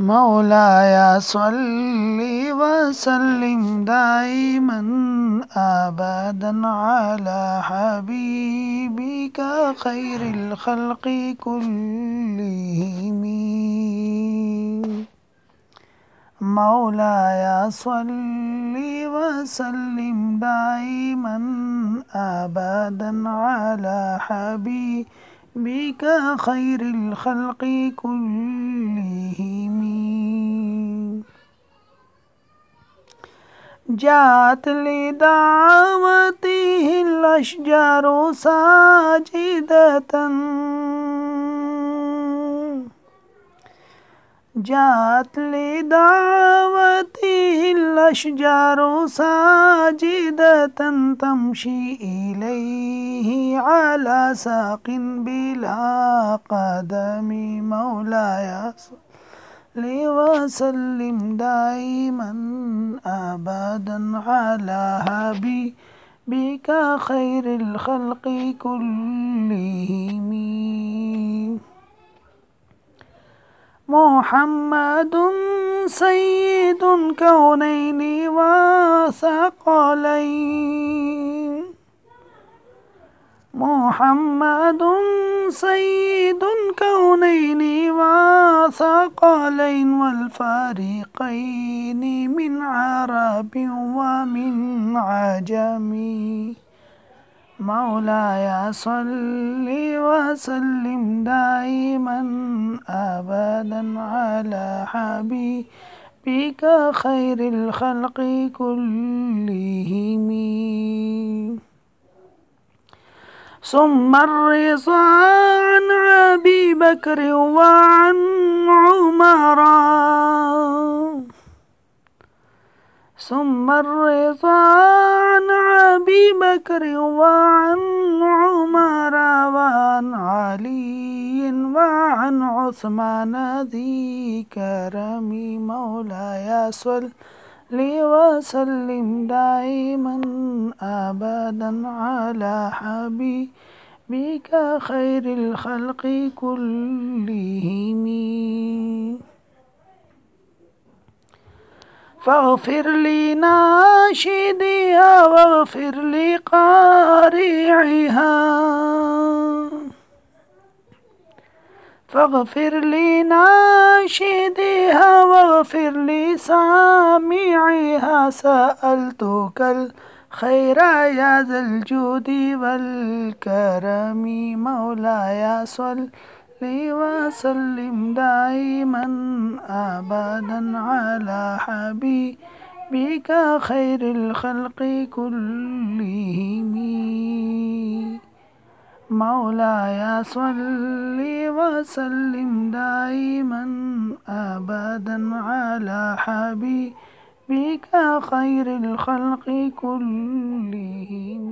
مولاي صل وسلم دائما أبدا على حبيبك خير الخلق كلهم. مولاي صل وسلم دائما أبدا على حبيبك خير الخلق كلهم. جاءت لدعوته الأشجار ساجدة، جاءت لدعوته الأشجار ساجدة تمشي إليه على ساق بلا قدم. مولاي صل وسلم دائما أبدا على حبيبك خير الخلق كلهم. محمد سيد كونين وثقلين، محمد سيد كونين وثقلين والفريقين من عرب ومن عجم. مولاي صل وسلم دائما أبدا على حبيبك خير الخلق كلهم. ثم الرضا عن أبي بكر وعن عمر، ثم الرضا عن أبي بكر وعن عمر وعن علي وعن عثمان ذي كرم. مولاي صل وسلم دائما أبدا على حبيبك خير الخلق كلهم. فاغفر لناشدها واغفر لقارعها، فاغفر لناشدها واغفر لسامعها. سألتك الخير يا ذا الجود والكرم. مولاي صل وسلم دائما أبدا على حبيبك خير الخلق كلهم. مولاي صل وسلم دائما أبدا على حبيبك خير الخلق كلهم.